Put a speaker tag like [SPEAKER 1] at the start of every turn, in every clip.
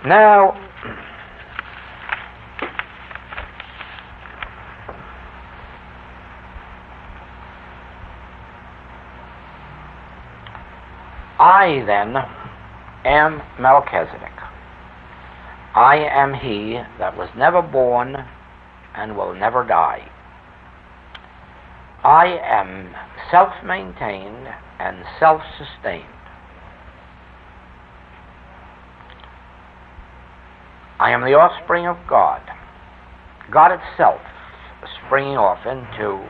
[SPEAKER 1] Now, I then am Melchizedek. I am he that was never born and will never die. I am self-maintained and self-sustained. I am the offspring of God, God itself springing off into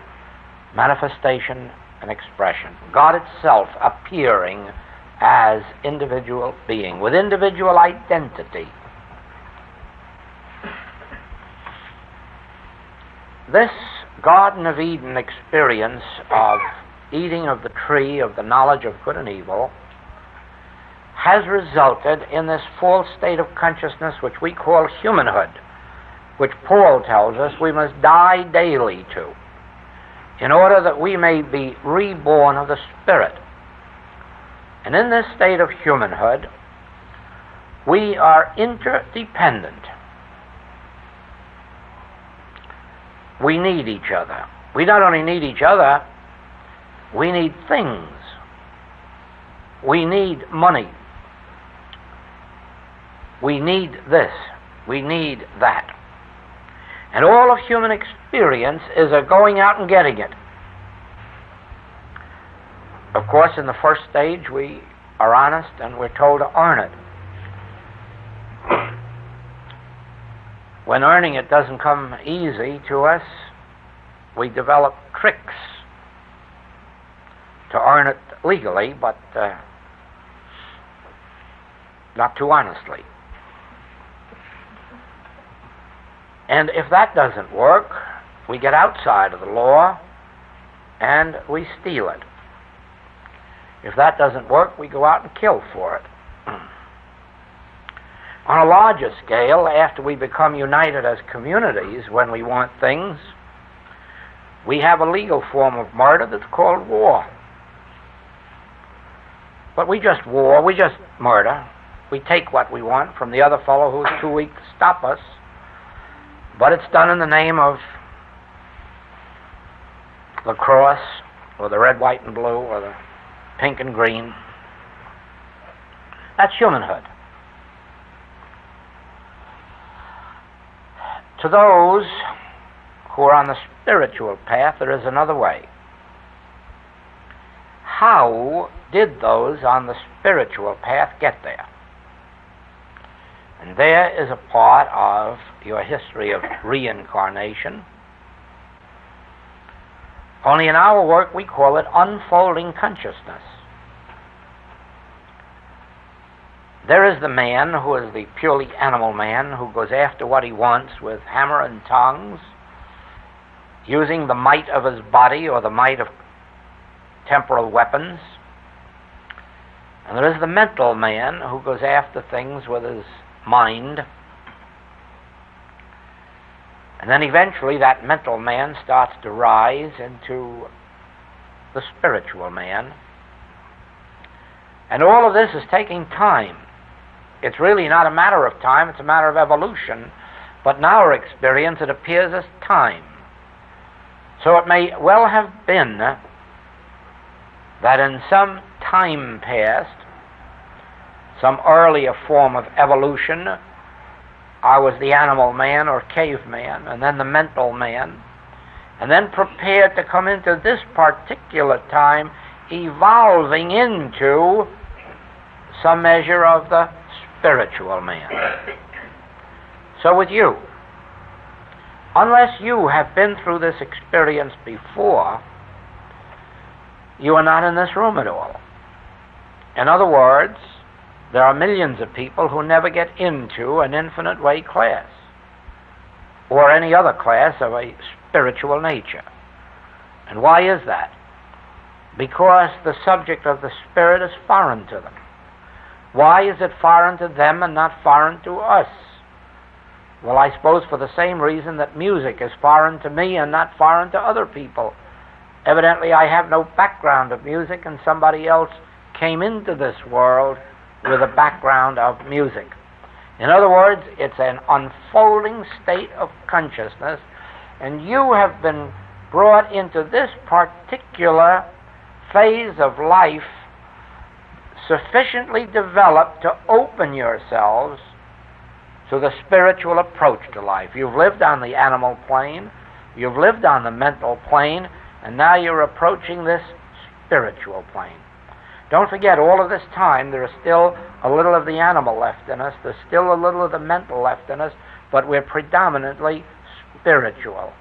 [SPEAKER 1] manifestation and expression, God itself appearing as individual being, with individual identity. This Garden of Eden experience of eating of the tree of the knowledge of good and evil has resulted in this false state of consciousness which we call humanhood, which Paul tells us we must die daily to, in order that we may be reborn of the Spirit. And in this state of humanhood, we are interdependent. We need each other. We not only need each other, we need things. We need money. We need this. We need that. And all of human experience is a going out and getting it. Of course, in the first stage, we are honest and we're told to earn it. When earning it doesn't come easy to us, we develop tricks to earn it legally, but not too honestly. And if that doesn't work, we get outside of the law and we steal it. If that doesn't work, we go out and kill for it. On a larger scale, after we become united as communities, when we want things, we have a legal form of murder that's called war. But we just war, we just murder. We take what we want from the other fellow who's too weak to stop us, but it's done in the name of the cross, or the red, white, and blue, or the pink and green. That's humanhood. To those who are on the spiritual path, there is another way. How did those on the spiritual path get there? And there is a part of your history of reincarnation. Only in our work we call it unfolding consciousness. There is the man who is the purely animal man who goes after what he wants with hammer and tongs, using the might of his body or the might of temporal weapons. And there is the mental man who goes after things with his mind. And then eventually that mental man starts to rise into the spiritual man. And all of this is taking time. It's really not a matter of time, it's a matter of evolution. But in our experience, it appears as time. So it may well have been that in some time past, some earlier form of evolution, I was the animal man or caveman, and then the mental man, and then prepared to come into this particular time, evolving into some measure of the spiritual man. So with you, unless you have been through this experience before, you are not in this room at all. In other words, there are millions of people who never get into an infinite way class or any other class of a spiritual nature. And why is that? Because the subject of the spirit is foreign to them. Why is it foreign to them and not foreign to us? Well, I suppose for the same reason that music is foreign to me and not foreign to other people. Evidently, I have no background of music, and somebody else came into this world with a background of music. In other words, it's an unfolding state of consciousness, and you have been brought into this particular phase of life sufficiently developed to open yourselves to the spiritual approach to life. You've lived on the animal plane, you've lived on the mental plane, and now you're approaching this spiritual plane. Don't forget, all of this time there is still a little of the animal left in us, there's still a little of the mental left in us, but we're predominantly spiritual.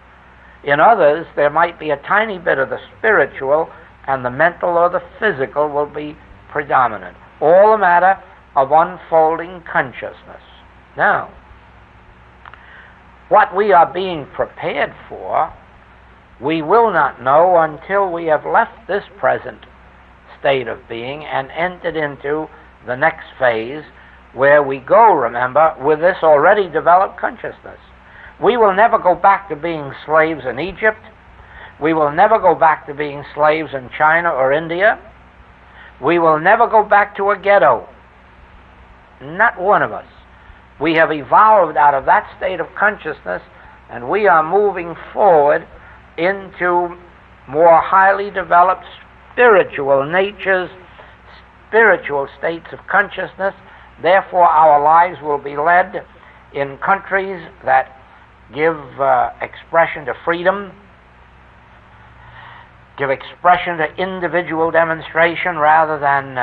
[SPEAKER 1] In others, there might be a tiny bit of the spiritual, and the mental or the physical will be predominant. All a matter of unfolding consciousness. Now, what we are being prepared for, we will not know until we have left this present state of being and entered into the next phase, where we go, remember, with this already developed consciousness. We will never go back to being slaves in Egypt. We will never go back to being slaves in China or India. We will never go back to a ghetto. Not one of us. We have evolved out of that state of consciousness, and we are moving forward into more highly developed spiritual natures, spiritual states of consciousness. Therefore, our lives will be led in countries that give expression to freedom, give expression to individual demonstration rather than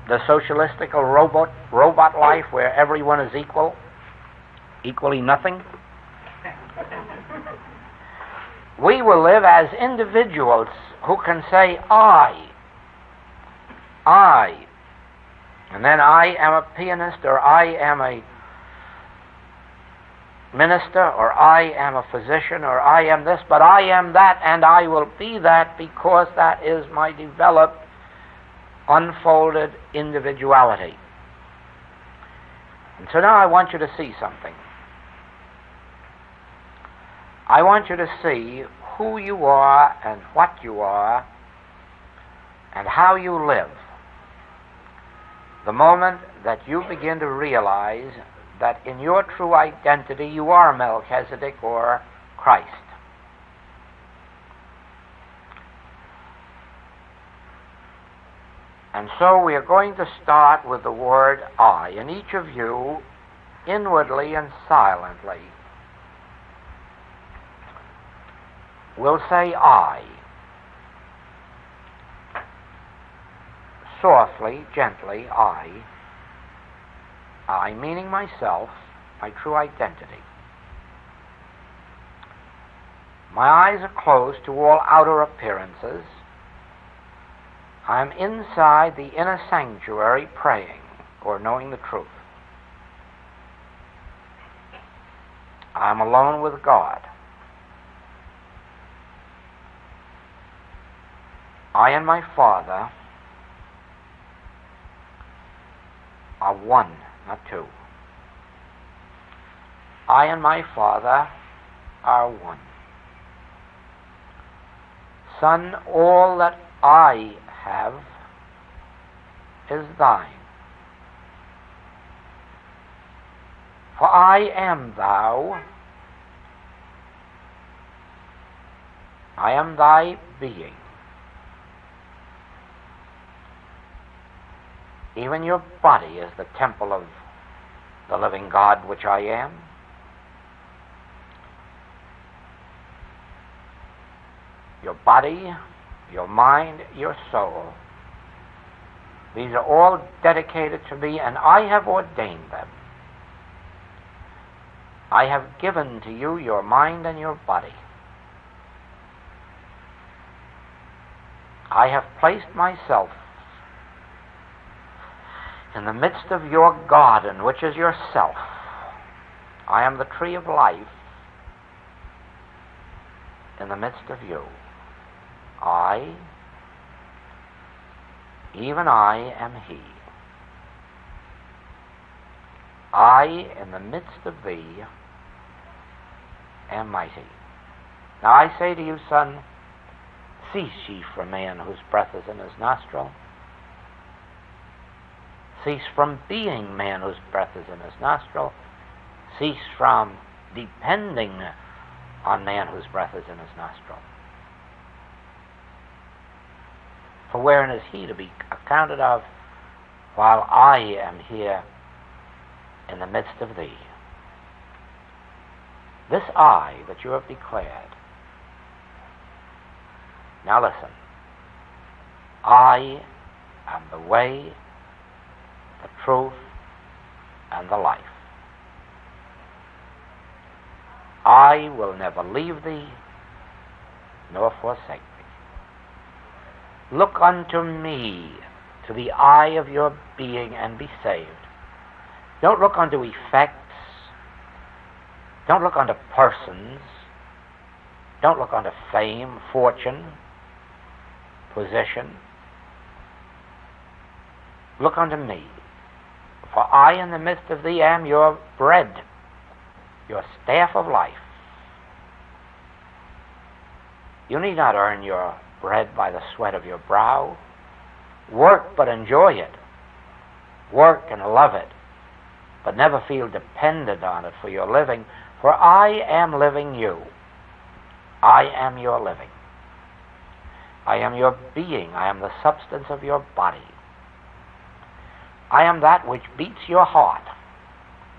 [SPEAKER 1] the socialistical robot life where everyone is equally nothing. We will live as individuals who can say, I, and then I am a pianist, or I am a minister, or I am a physician, or I am this, but I am that, and I will be that because that is my developed, unfolded individuality. And so now I want you to see something. I want you to see who you are and what you are and how you live. The moment that you begin to realize that in your true identity you are Melchizedek or Christ. And so we are going to start with the word I, and each of you, inwardly and silently, will say I. Softly, gently, I meaning myself, my true identity. My eyes are closed to all outer appearances. I am inside the inner sanctuary praying or knowing the truth. I am alone with God. I and my Father are one, not two. I and my Father are one. Son, all that I have is thine. For I am thou. I am thy being. Even your body is the temple of the living God which I am. Your body, your mind, your soul, these are all dedicated to me, and I have ordained them. I have given to you your mind and your body. I have placed myself in the midst of your garden, which is yourself. I am the tree of life in the midst of you. I, even I, am He. I, in the midst of thee, am mighty. Now I say to you, son, cease ye from man whose breath is in his nostril. Cease from being man whose breath is in his nostril. Cease from depending on man whose breath is in his nostril. For wherein is he to be accounted of while I am here in the midst of thee? This I that you have declared. Now listen. I am the way, the truth, and the life. I will never leave thee, nor forsake thee. Look unto me, to the eye of your being, and be saved. Don't look unto effects. Don't look unto persons. Don't look unto fame, fortune, position. Look unto me, for I in the midst of thee am your bread, your staff of life. You need not earn your bread by the sweat of your brow. Work, but enjoy it. Work and love it, but never feel dependent on it for your living, for I am living you. I am your living. I am your being. I am the substance of your body. I am that which beats your heart.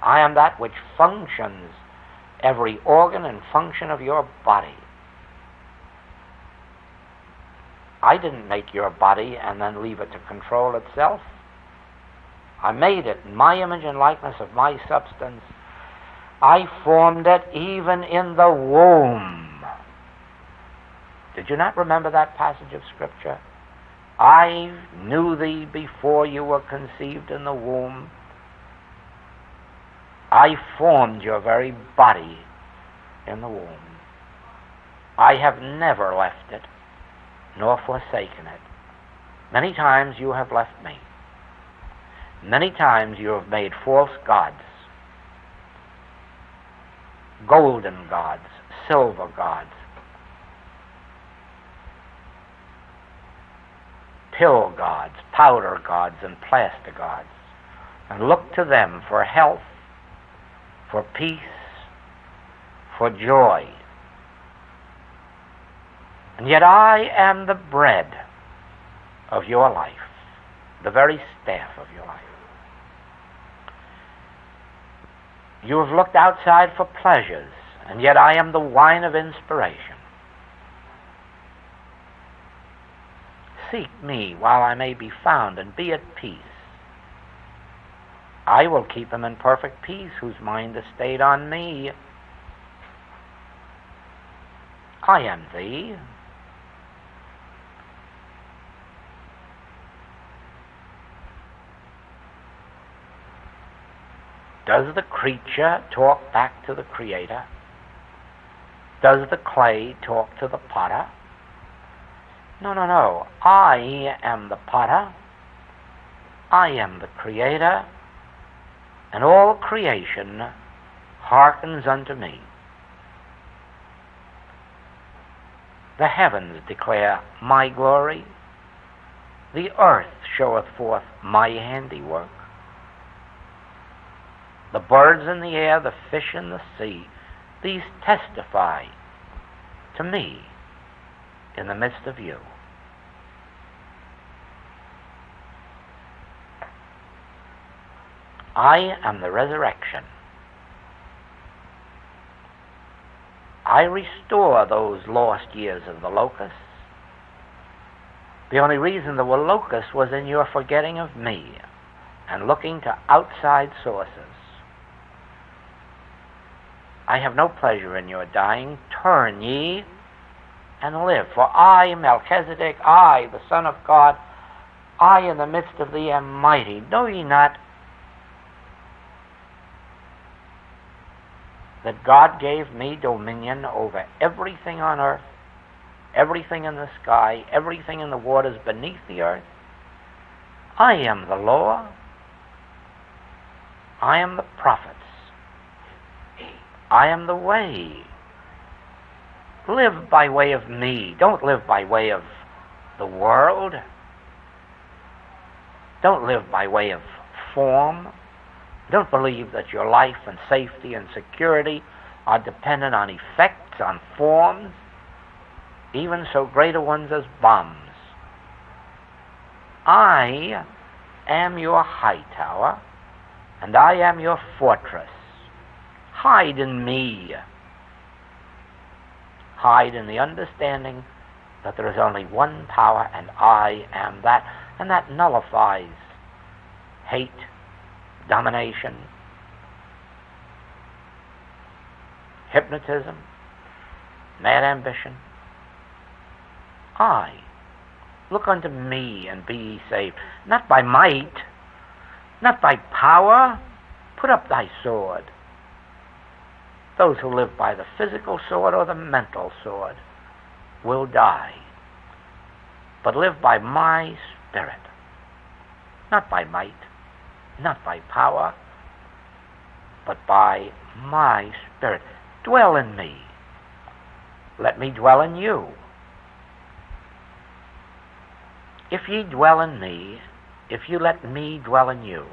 [SPEAKER 1] I am that which functions every organ and function of your body. I didn't make your body and then leave it to control itself. I made it in my image and likeness of my substance. I formed it even in the womb. Did you not remember that passage of Scripture? I knew thee before you were conceived in the womb. I formed your very body in the womb. I have never left it, nor forsaken it. Many times you have left me. Many times you have made false gods, golden gods, silver gods, pill gods, powder gods, and plaster gods, and look to them for health, for peace, for joy. And yet I am the bread of your life, the very staff of your life. You have looked outside for pleasures, and yet I am the wine of inspiration. Seek me while I may be found, and be at peace. I will keep him in perfect peace whose mind is stayed on me. I am thee. Does the creature talk back to the Creator? Does the clay talk to the potter? No, no, no. I am the potter. I am the Creator, and all creation hearkens unto me. The heavens declare my glory. The earth showeth forth my handiwork. The birds in the air, the fish in the sea, these testify to me in the midst of you. I am the resurrection. I restore those lost years of the locusts. The only reason there were locusts was in your forgetting of me and looking to outside sources. I have no pleasure in your dying. Turn ye and live. For I, Melchizedek, I, the Son of God, I in the midst of thee am mighty. Know ye not that God gave me dominion over everything on earth, everything in the sky, everything in the waters beneath the earth? I am the law. I am the prophets. I am the way. Live by way of me. Don't live by way of the world. Don't live by way of form. Don't believe that your life and safety and security are dependent on effects, on forms, even so greater ones as bombs. I am your high tower, and I am your fortress. Hide in me. Hide in the understanding that there is only one power, and I am that, and that nullifies hate, domination, hypnotism, mad ambition. I. Look unto me and be ye saved. Not by might, not by power. Put up thy sword. Those who live by the physical sword or the mental sword will die. But live by my Spirit. Not by might, not by power, but by my Spirit. Dwell in me. Let me dwell in you. If ye dwell in me, if you let me dwell in you,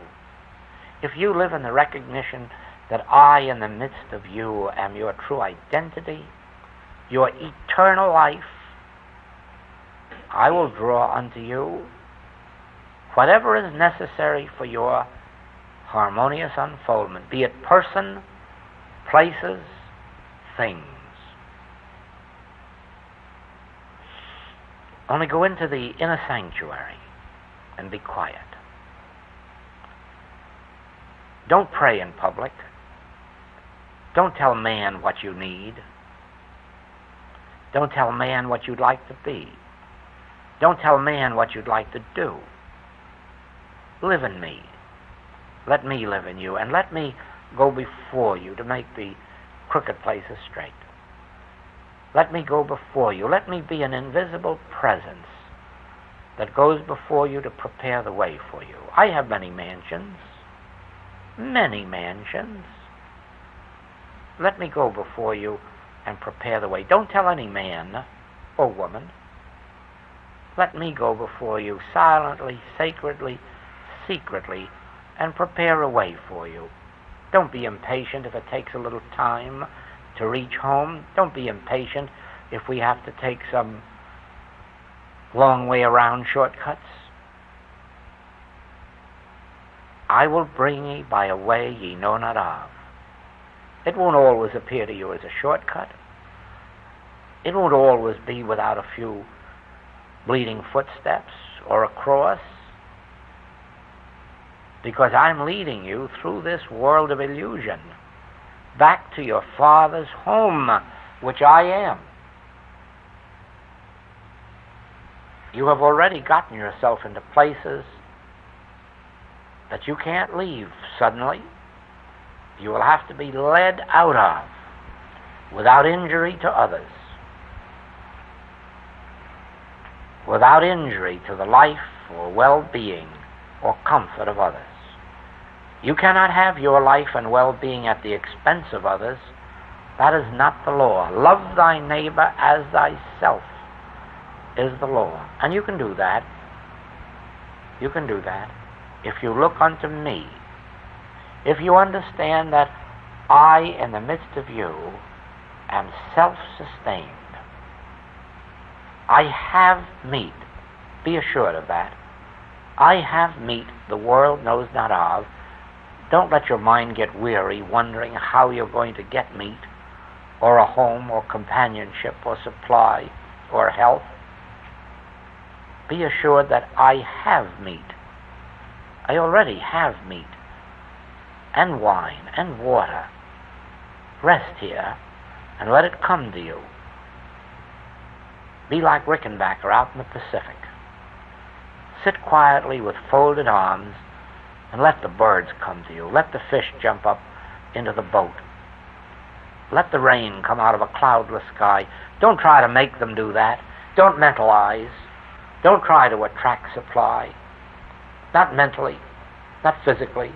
[SPEAKER 1] if you live in the recognition that I in the midst of you am your true identity, your eternal life, I will draw unto you whatever is necessary for your harmonious unfoldment, be it person, places, things. Only go into the inner sanctuary and be quiet. Don't pray in public. Don't tell man what you need. Don't tell man what you'd like to be. Don't tell man what you'd like to do. Live in me. Let me live in you, and let me go before you to make the crooked places straight. Let me go before you. Let me be an invisible presence that goes before you to prepare the way for you. I have many mansions. Many mansions. Let me go before you and prepare the way. Don't tell any man or woman. Let me go before you silently, sacredly, secretly, and prepare a way for you. Don't be impatient if it takes a little time to reach home. Don't be impatient if we have to take some long way around shortcuts. I will bring ye by a way ye know not of. It won't always appear to you as a shortcut. It won't always be without a few bleeding footsteps or a cross, because I'm leading you through this world of illusion back to your Father's home, which I am. You have already gotten yourself into places that you can't leave suddenly. You will have to be led out of without injury to others, without injury to the life or well-being or comfort of others. You cannot have your life and well-being at the expense of others. That is not the law. Love thy neighbor as thyself is the law. And you can do that. You can do that if you look unto me. If you understand that I, in the midst of you, am self-sustained. I have meat. Be assured of that. I have meat the world knows not of. Don't let your mind get weary wondering how you're going to get meat, or a home, or companionship, or supply, or health. Be assured that I have meat. I already have meat, and wine, and water. Rest here, and let it come to you. Be like Rickenbacker out in the Pacific. Sit quietly with folded arms, and let the birds come to you. Let the fish jump up into the boat. Let the rain come out of a cloudless sky. Don't try to make them do that. Don't mentalize. Don't try to attract supply. Not mentally, not physically.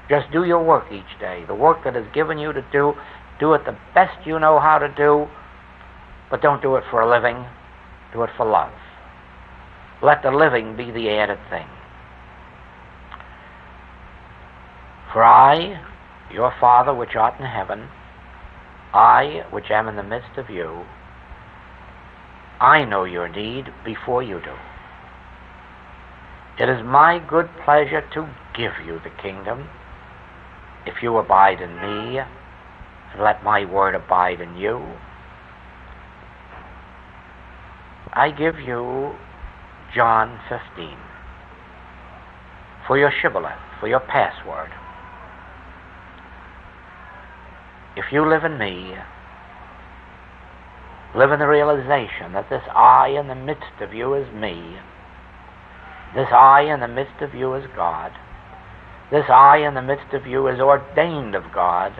[SPEAKER 1] Just do your work each day. The work that is given you to do, do it the best you know how to do, but don't do it for a living. Do it for love. Let the living be the added thing. For I, your Father which art in heaven, I which am in the midst of you, I know your need before you do. It is my good pleasure to give you the kingdom if you abide in me and let my word abide in you. I give you John 15 for your shibboleth, for your password. If you live in me, live in the realization that this I in the midst of you is me, this I in the midst of you is God, this I in the midst of you is ordained of God,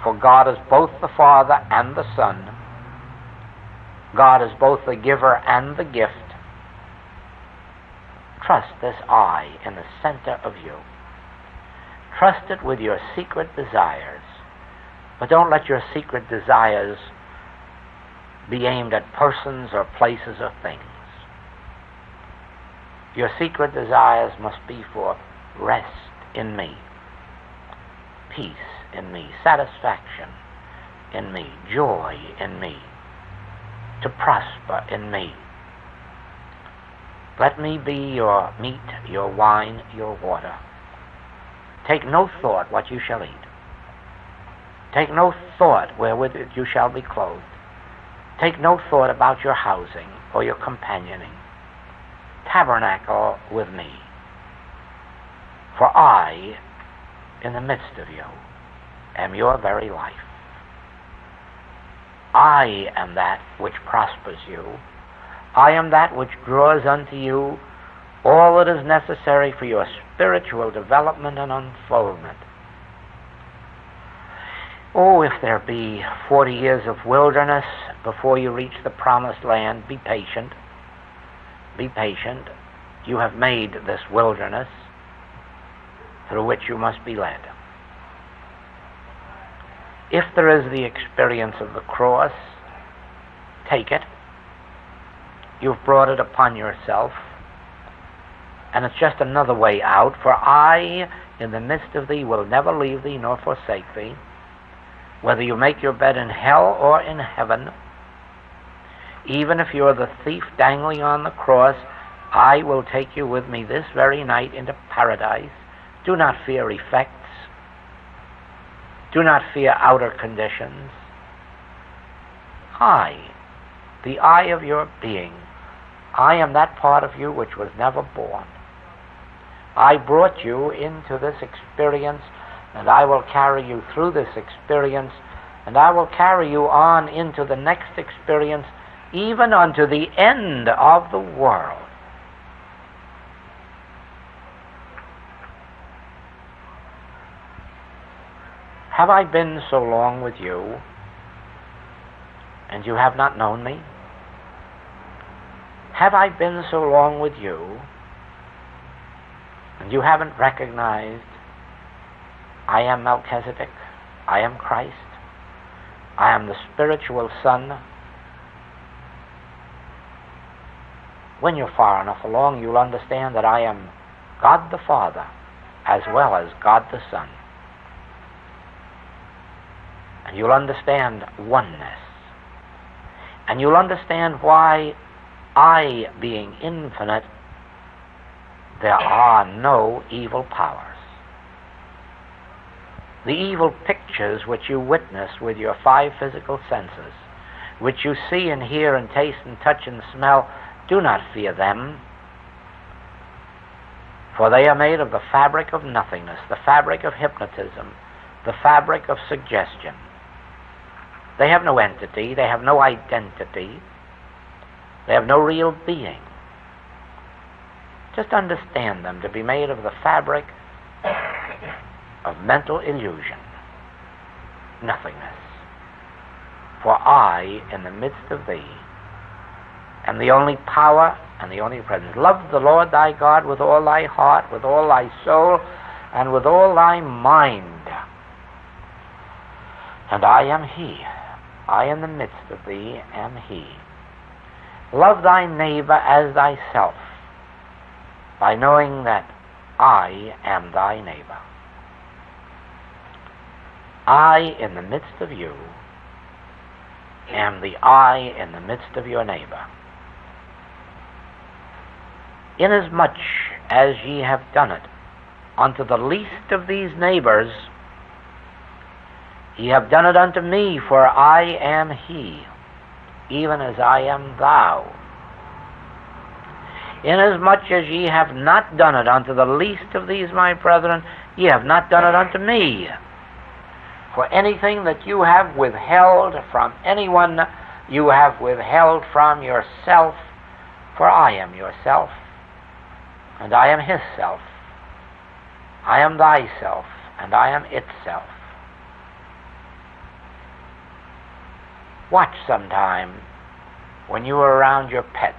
[SPEAKER 1] for God is both the Father and the Son. God is both the giver and the gift. Trust this I in the center of you. Trust it with your secret desires, but don't let your secret desires be aimed at persons or places or things. Your secret desires must be for rest in me, peace in me, satisfaction in me, joy in me, to prosper in me. Let me be your meat, your wine, your water. Take no thought what you shall eat. Take no thought wherewith you shall be clothed. Take no thought about your housing or your companioning. Tabernacle with me. For I, in the midst of you, am your very life. I am that which prospers you. I am that which draws unto you all that is necessary for your spiritual development and unfoldment. Oh, if there be 40 years of wilderness before you reach the promised land, be patient. Be patient. You have made this wilderness through which you must be led. If there is the experience of the cross, take it. You've brought it upon yourself, and it's just another way out. For I, in the midst of thee, will never leave thee nor forsake thee. Whether you make your bed in hell or in heaven, even if you're the thief dangling on the cross, I will take you with me this very night into paradise. Do not fear effects. Do not fear outer conditions. I, the I of your being, I am that part of you which was never born. I brought you into this experience, and I will carry you through this experience, and I will carry you on into the next experience, even unto the end of the world. Have I been so long with you, and you have not known me? Have I been so long with you, and you haven't recognized I am Melchizedek, I am Christ, I am the spiritual Son? When you're far enough along, you'll understand that I am God the Father as well as God the Son. And you'll understand oneness. And you'll understand why I, being infinite, there are no evil powers. The evil pictures which you witness with your 5 physical senses, which you see and hear and taste and touch and smell, do not fear them, for they are made of the fabric of nothingness, the fabric of hypnotism, the fabric of suggestion. They have no entity, they have no identity, they have no real being. Just understand them to be made of the fabric of mental illusion, nothingness. For I, in the midst of thee, am the only power and the only presence. Love the Lord thy God with all thy heart, with all thy soul, and with all thy mind. And I am he. I in the midst of thee am he. Love thy neighbor as thyself, by knowing that I am thy neighbor. I in the midst of you am the I in the midst of your neighbor. Inasmuch as ye have done it unto the least of these neighbors, ye have done it unto me, for I am he, even as I am thou. Inasmuch as ye have not done it unto the least of these my brethren, ye have not done it unto me. For anything that you have withheld from anyone, you have withheld from yourself, for I am yourself, and I am his self. I am thyself, and I am itself. Watch sometime when you are around your pets,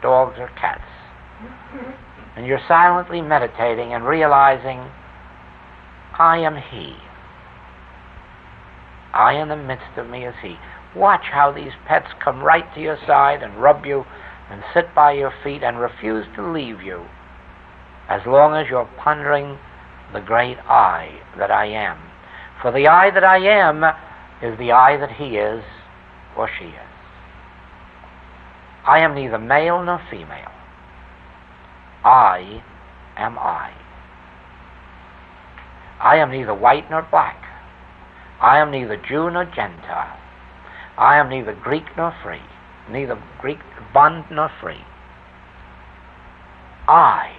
[SPEAKER 1] dogs or cats, and you're silently meditating and realizing, I am he. I in the midst of me is he. Watch how these pets come right to your side and rub you and sit by your feet and refuse to leave you as long as you're pondering the great I that I am. For the I that I am is the I that he is or she is. I am neither male nor female. I am I. I am neither white nor black. I am neither Jew nor Gentile. I am neither Greek nor free, neither Greek bond nor free. I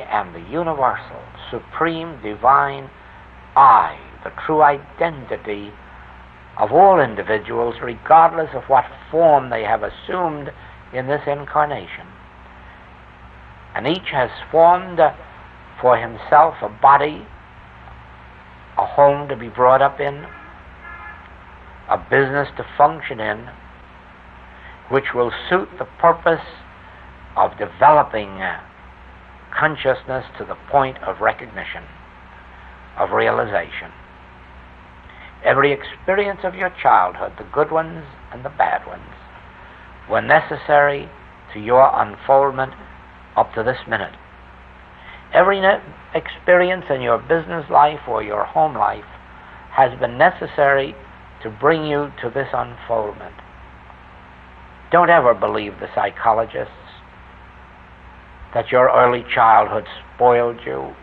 [SPEAKER 1] am the universal, supreme, divine I, the true identity of all individuals, regardless of what form they have assumed in this incarnation. And each has formed for himself a body, a home to be brought up in, a business to function in, which will suit the purpose of developing consciousness to the point of recognition, of realization. Every experience of your childhood, the good ones and the bad ones, were necessary to your unfoldment up to this minute. Every experience in your business life or your home life has been necessary to bring you to this unfoldment. Don't ever believe the psychologists that your early childhood spoiled you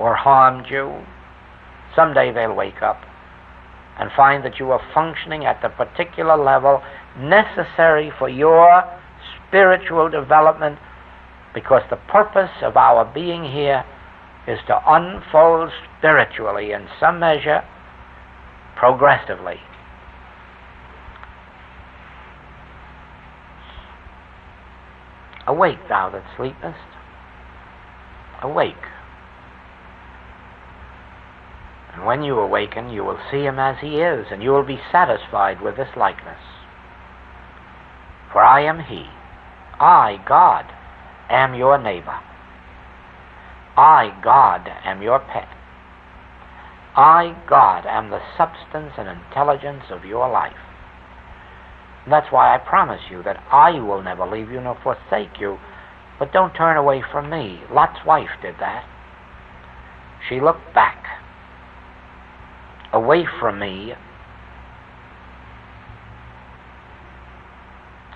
[SPEAKER 1] or harmed you. Someday they'll wake up and find that you are functioning at the particular level necessary for your spiritual development, because the purpose of our being here is to unfold spiritually in some measure, progressively. Awake, thou that sleepest. Awake. And when you awaken, you will see him as he is, and you will be satisfied with this likeness. For I am he. I, God, am your neighbor. I, God, am your pet. I, God, am the substance and intelligence of your life. And that's why I promise you that I will never leave you nor forsake you. But don't turn away from me. Lot's wife did that. She looked back, away from me,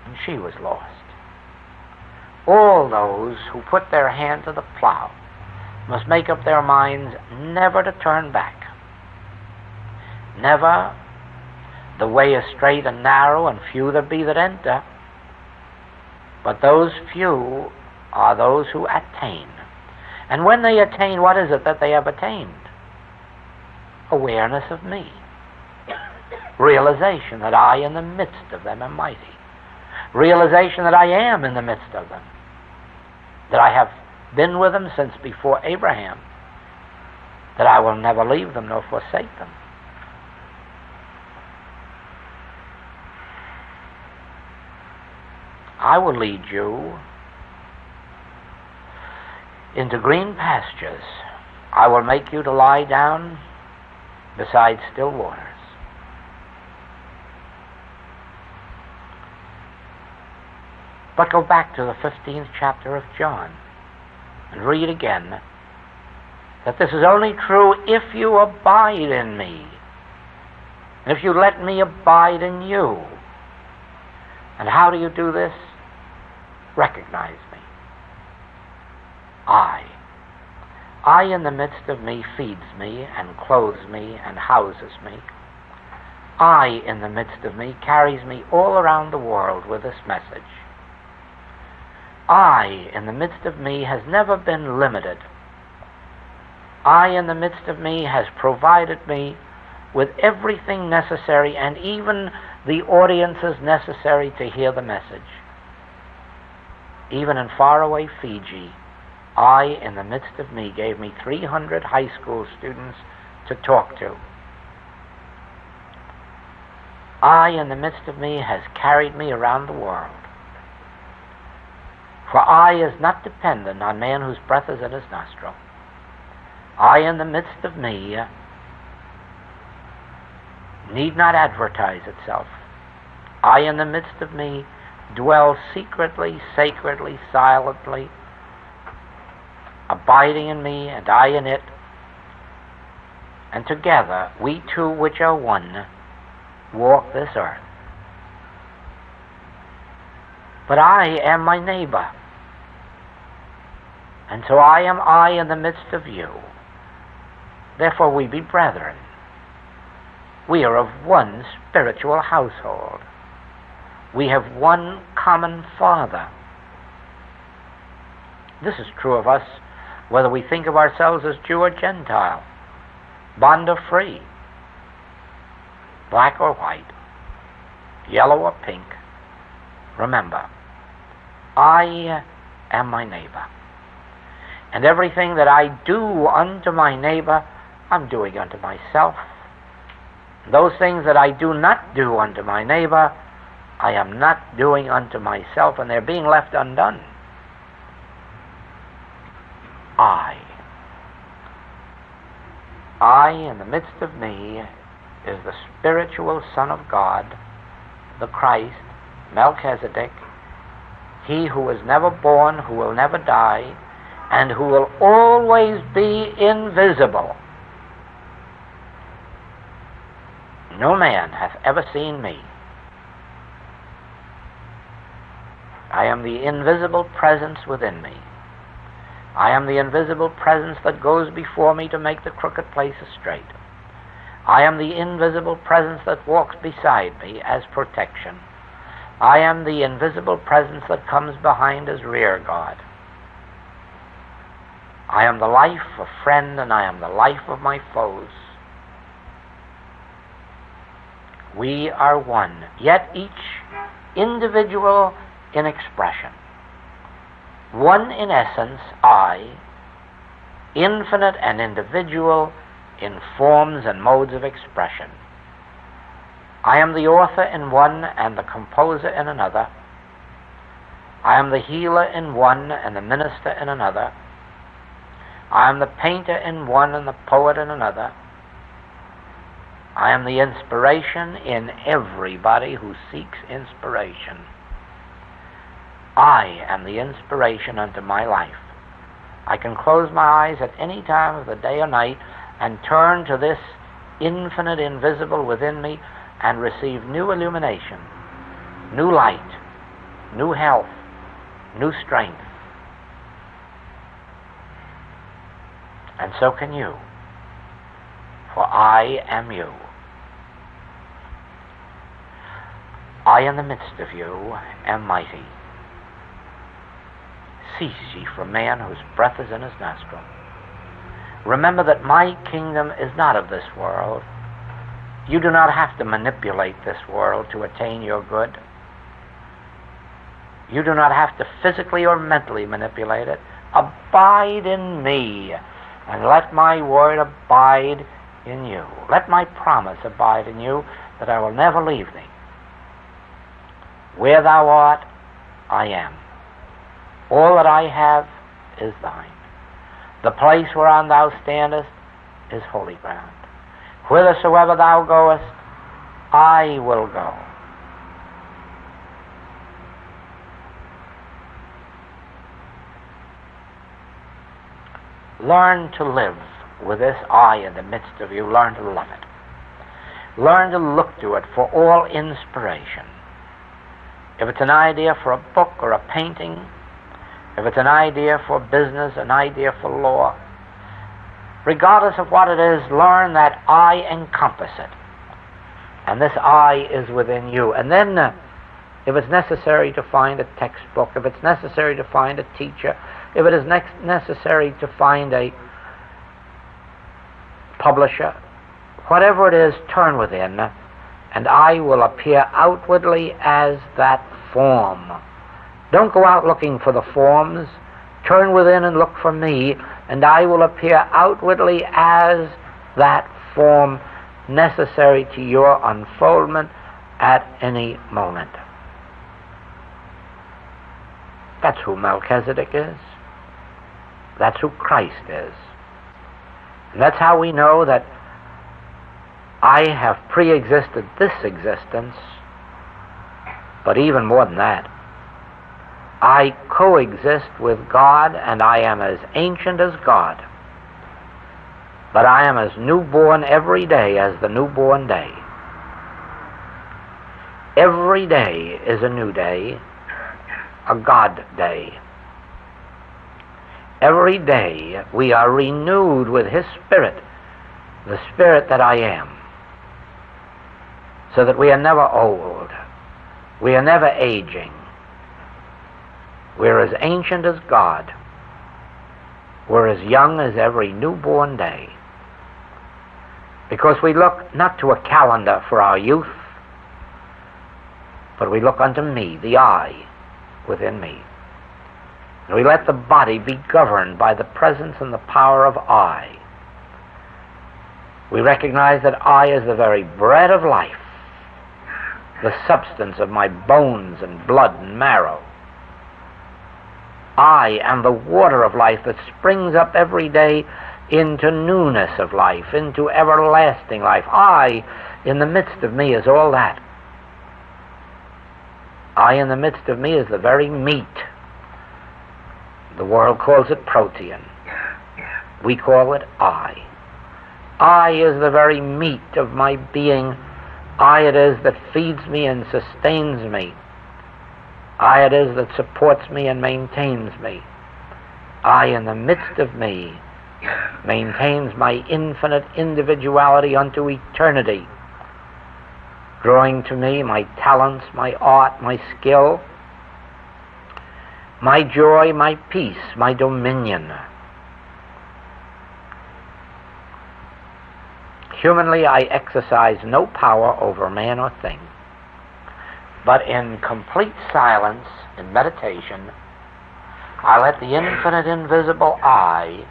[SPEAKER 1] and she was lost. All those who put their hand to the plow must make up their minds never to turn back. Never. The way is straight and narrow, and few there be that enter. But those few are those who attain. And when they attain, what is it that they have attained? Awareness of me. Realization that I in the midst of them am mighty. Realization that I am in the midst of them. That I have been with them since before Abraham. That I will never leave them nor forsake them. I will lead you into green pastures. I will make you to lie down beside still waters. But go back to the 15th chapter of John and read again that this is only true if you abide in me, and if you let me abide in you. And how do you do this? Recognize me. I in the midst of me feeds me and clothes me and houses me. I in the midst of me carries me all around the world with this message. I in the midst of me has never been limited. I in the midst of me has provided me with everything necessary and even the audiences necessary to hear the message. Even in faraway Fiji, I in the midst of me gave me 300 high school students to talk to. I in the midst of me has carried me around the world. For I is not dependent on man whose breath is in his nostril. I in the midst of me need not advertise itself. I in the midst of me dwells secretly, sacredly, silently, abiding in me and I in it, and together we two which are one walk this earth. But I am my neighbor, and so I am I in the midst of you. Therefore we be brethren. We are of one spiritual household. We have one common Father. This is true of us whether we think of ourselves as Jew or Gentile, bond or free, black or white, yellow or pink. Remember, I am my neighbor. And everything that I do unto my neighbor, I'm doing unto myself. Those things that I do not do unto my neighbor, I am not doing unto myself, and they're being left undone. I in the midst of me is the spiritual Son of God, the Christ, Melchizedek, he who was never born, who will never die, and who will always be invisible. No man hath ever seen me. I am the invisible presence within me. I am the invisible presence that goes before me to make the crooked places straight. I am the invisible presence that walks beside me as protection. I am the invisible presence that comes behind as rear guard. I am the life of friend, and I am the life of my foes. We are one, yet each individual in expression. One in essence, I, infinite and individual in forms and modes of expression. I am the author in one and the composer in another. I am the healer in one and the minister in another. I am the painter in one and the poet in another. I am the inspiration in everybody who seeks inspiration. I am the inspiration unto my life. I can close my eyes at any time of the day or night and turn to this infinite invisible within me and receive new illumination, new light, new health, new strength. And so can you, for I am you. I in the midst of you am mighty. Cease ye from man whose breath is in his nostril. Remember that my kingdom is not of this world. You do not have to manipulate this world to attain your good. You do not have to physically or mentally manipulate it. Abide in me, and let my word abide in you. Let my promise abide in you, that I will never leave thee. Where thou art, I am. All that I have is thine. The place whereon thou standest is holy ground. Whithersoever thou goest, I will go. learn to live with this I in the midst of you. Learn to love it. Learn to look to it for all inspiration. If it's an idea for a book or a painting, if it's an idea for business, an idea for law, regardless of what it is, learn that I encompass it. And this I is within you. And then, if it's necessary to find a textbook, if it's necessary to find a teacher, if it is necessary to find a publisher, whatever it is, turn within, and I will appear outwardly as that form. Don't go out looking for the forms. Turn within and look for me, and I will appear outwardly as that form necessary to your unfoldment at any moment. That's who Melchizedek is. That's who Christ is. And that's how we know that I have pre-existed this existence, but even more than that, I coexist with God, and I am as ancient as God, but I am as newborn every day as the newborn day. Every day is a new day, a God day. Every day we are renewed with His Spirit, the Spirit that I am, so that we are never old, we are never aging. We're as ancient as God. We're as young as every newborn day. Because we look not to a calendar for our youth, but we look unto me, the I within me. And we let the body be governed by the presence and the power of I. We recognize that I is the very bread of life, the substance of my bones and blood and marrow. I am the water of life that springs up every day into newness of life, into everlasting life. I, in the midst of me, is all that. I, in the midst of me, is the very meat. The world calls it protein. We call it I. I is the very meat of my being. I it is that feeds me and sustains me. I it is that supports me and maintains me. I, in the midst of me, maintains my infinite individuality unto eternity, drawing to me my talents, my art, my skill, my joy, my peace, my dominion. Humanly, I exercise no power over man or thing. But in complete silence, in meditation, I let the infinite invisible I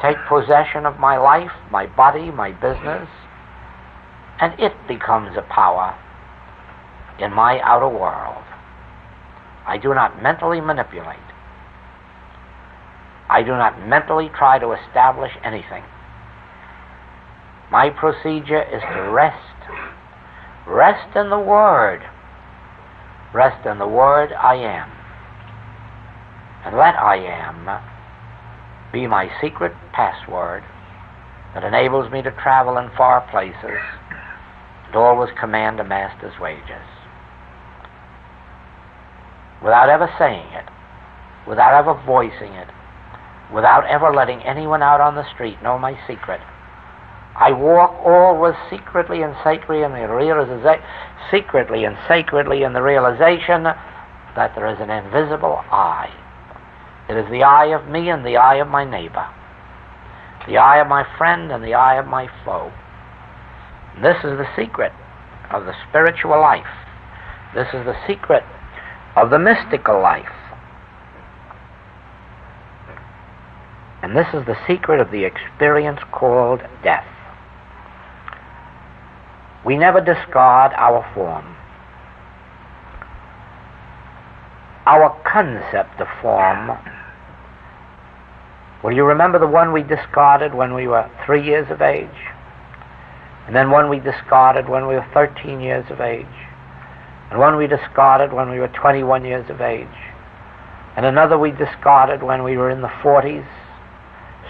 [SPEAKER 1] take possession of my life, my body, my business, and it becomes a power in my outer world. I do not mentally manipulate. I do not mentally try to establish anything. My procedure is to rest. Rest in the Word. Rest in the Word I am. And let I am be my secret password that enables me to travel in far places and always command a master's wages. Without ever saying it, without ever voicing it, without ever letting anyone out on the street know my secret, I walk always secretly and sacredly in the realization that there is an invisible I. It is the I of me and the I of my neighbor, the I of my friend and the I of my foe. This is the secret of the spiritual life. This is the secret of the mystical life. And this is the secret of the experience called death. We never discard our form. Our concept of form. Will you remember the one we discarded when we were 3 years of age? And then one we discarded when we were 13 years of age? And one we discarded when we were 21 years of age? And another we discarded when we were in the 40s?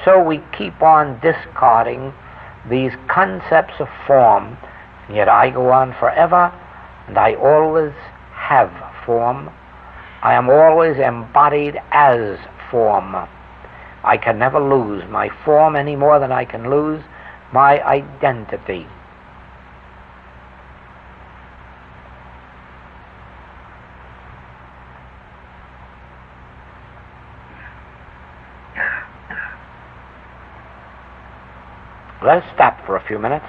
[SPEAKER 1] so we keep on discarding these concepts of form, and yet I go on forever, and I always have form. I am always embodied as form. I can never lose my form any more than I can lose my identity. Let's stop for a few minutes.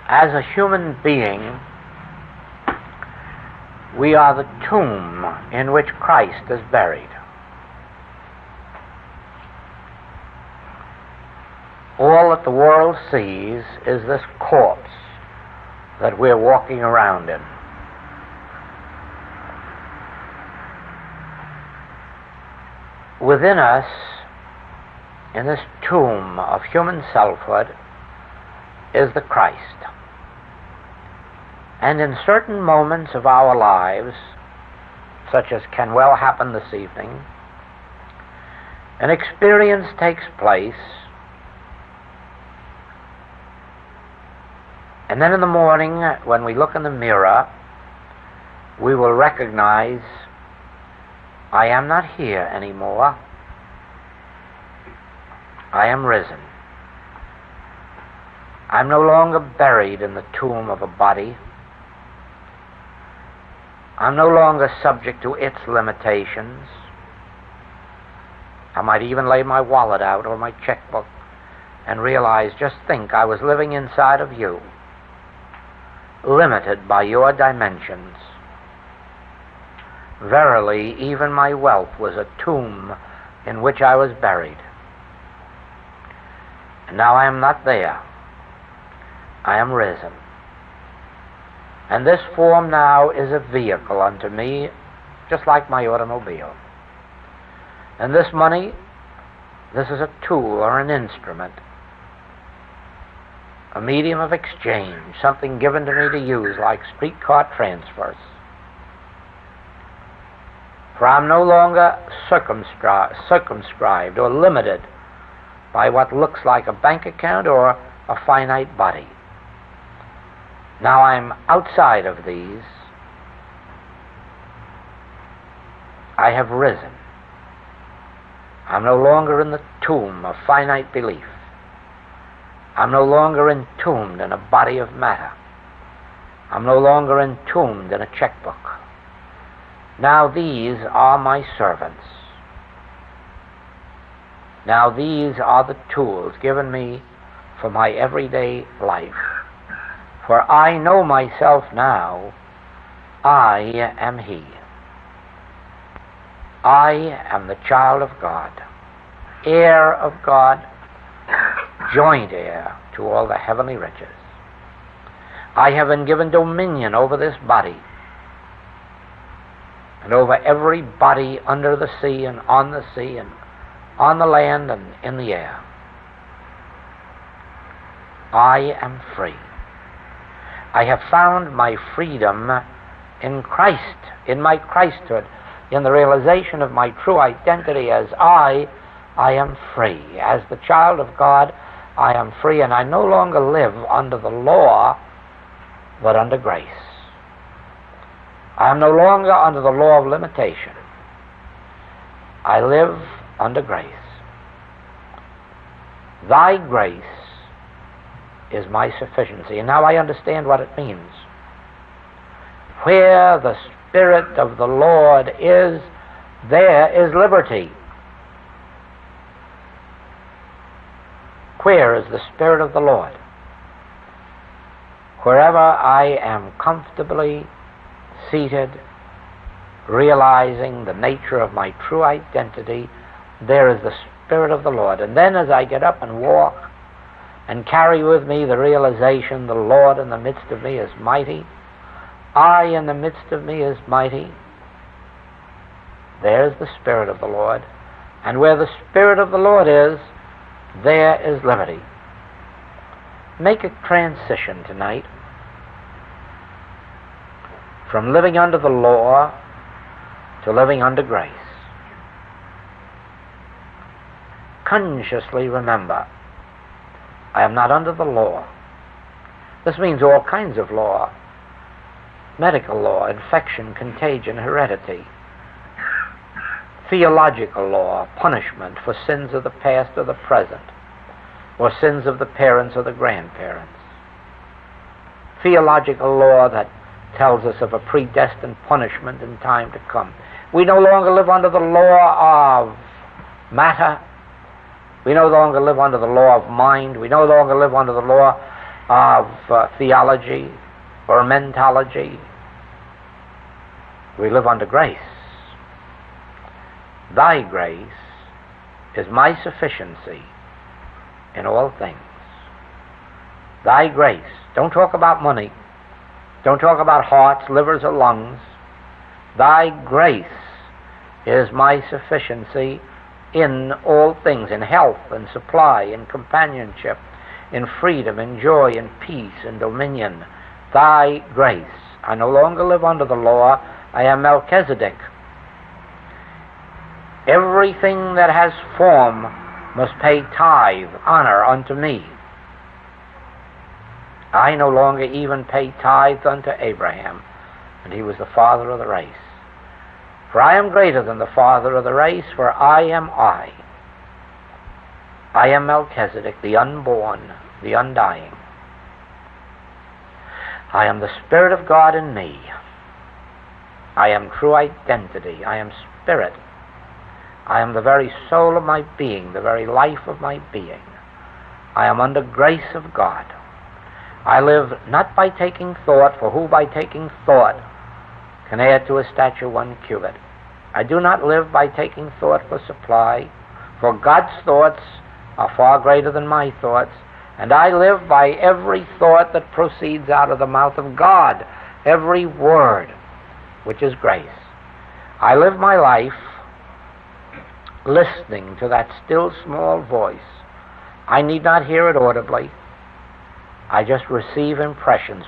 [SPEAKER 1] As a human being, we are the tomb in which Christ is buried. All that the world sees is this corpse that we're walking around in. Within us, in this tomb of human selfhood, is the Christ. And in certain moments of our lives, such as can well happen this evening, an experience takes place, and then in the morning, when we look in the mirror, we will recognize, I am not here anymore. I am risen. I'm no longer buried in the tomb of a body. I'm no longer subject to its limitations. I might even lay my wallet out or my checkbook and realize, just think, I was living inside of you, limited by your dimensions. Verily, even my wealth was a tomb in which I was buried. And now I am not there. I am risen. And this form now is a vehicle unto me, just like my automobile. And this money, this is a tool or an instrument, a medium of exchange, something given to me to use like streetcar transfers. For I'm no longer circumscribed or limited by what looks like a bank account or a finite body. Now I'm outside of these. I have risen. I'm no longer in the tomb of finite belief. I'm no longer entombed in a body of matter. I'm no longer entombed in a checkbook. Now these are my servants. Now these are the tools given me for my everyday life. For I know myself now, I am He. I am the child of God, heir of God, joint heir to all the heavenly riches. I have been given dominion over this body, and over every body under the sea and on the land and in the air. I am free. I have found my freedom in Christ, in my Christhood, in the realization of my true identity as I am free. As the child of God, I am free, and I no longer live under the law, but under grace. I am no longer under the law of limitation. I live under grace. Thy grace is my sufficiency. And now I understand what it means. Where the Spirit of the Lord is, there is liberty. Where is the Spirit of the Lord? Wherever I am comfortably seated, realizing the nature of my true identity, there is the Spirit of the Lord. And then as I get up and walk and carry with me the realization the Lord in the midst of me is mighty, I in the midst of me is mighty, there's the Spirit of the Lord. And where the Spirit of the Lord is, there is liberty. Make a transition tonight from living under the law to living under grace. consciously remember, I am not under the law. This means all kinds of law. Medical law, infection, contagion, heredity. Theological law, punishment for sins of the past or the present, or sins of the parents or the grandparents. Theological law that tells us of a predestined punishment in time to come. We no longer live under the law of matter. We no longer live under the law of mind. We no longer live under the law of theology or mentology. We live under grace. Thy grace is my sufficiency in all things. Thy grace. Don't talk about money. Don't talk about hearts, livers, or lungs. Thy grace is my sufficiency in all things, in health and supply, in companionship, in freedom, in joy, in peace, in dominion. Thy grace. I no longer live under the law. I am Melchizedek. Everything that has form must pay tithe, honor unto me. I no longer even pay tithe unto Abraham, and he was the father of the race. For I am greater than the father of the race, for I am I. I am Melchizedek, the unborn, the undying. I am the Spirit of God in me. I am true identity. I am spirit. I am the very soul of my being, the very life of my being. I am under grace of God. I live not by taking thought, for who by taking thought can add to a stature 1 cubit. I do not live by taking thought for supply, for God's thoughts are far greater than my thoughts, and I live by every thought that proceeds out of the mouth of God, every word, which is grace. I live my life listening to that still small voice. I need not hear it audibly. I just receive impressions.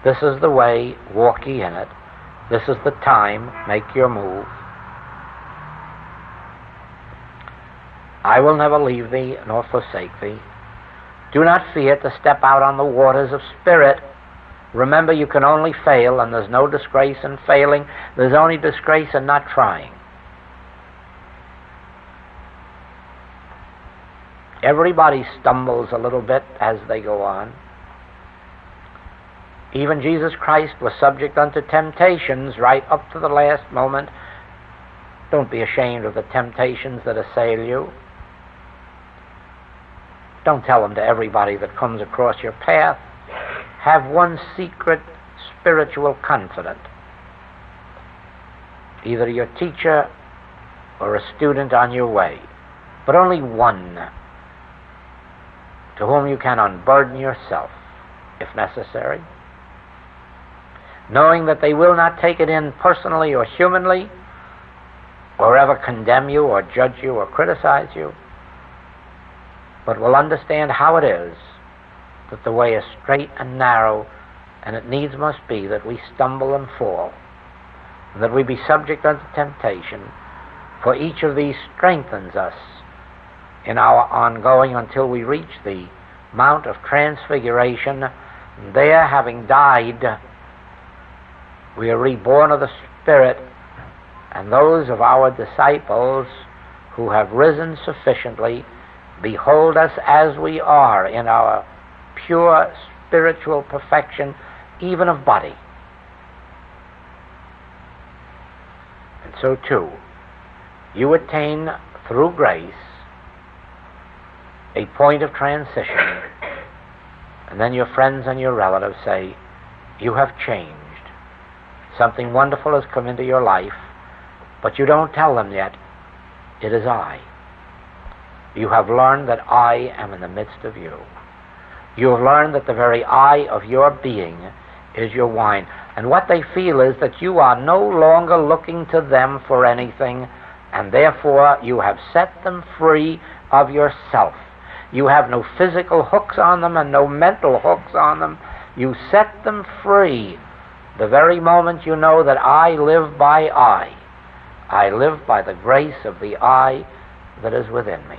[SPEAKER 1] This is the way, walk ye in it. This is the time, make your move. I will never leave thee nor forsake thee. Do not fear to step out on the waters of spirit. Remember, you can only fail, and there's no disgrace in failing. There's only disgrace in not trying. Everybody stumbles a little bit as they go on. Even Jesus Christ was subject unto temptations right up to the last moment. Don't be ashamed of the temptations that assail you. Don't tell them to everybody that comes across your path. Have one secret spiritual confidant, either your teacher or a student on your way, but only one to whom you can unburden yourself, if necessary, knowing that they will not take it in personally or humanly, or ever condemn you or judge you or criticize you, but will understand how it is that the way is straight and narrow, and it needs must be that we stumble and fall, and that we be subject unto temptation, for each of these strengthens us in our ongoing until we reach the Mount of Transfiguration. There, having died, we are reborn of the Spirit, and those of our disciples who have risen sufficiently behold us as we are in our pure spiritual perfection, even of body. And so too, you attain through grace a point of transition, and then your friends and your relatives say, you have changed. Something wonderful has come into your life, but you don't tell them yet, it is I. You have learned that I am in the midst of you. You have learned that the very I of your being is your wine. And what they feel is that you are no longer looking to them for anything, and therefore you have set them free of yourself. You have no physical hooks on them and no mental hooks on them. You set them free the very moment you know that I live by I. I live by the grace of the I that is within me.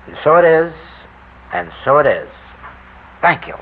[SPEAKER 1] And so it is, and so it is. Thank you.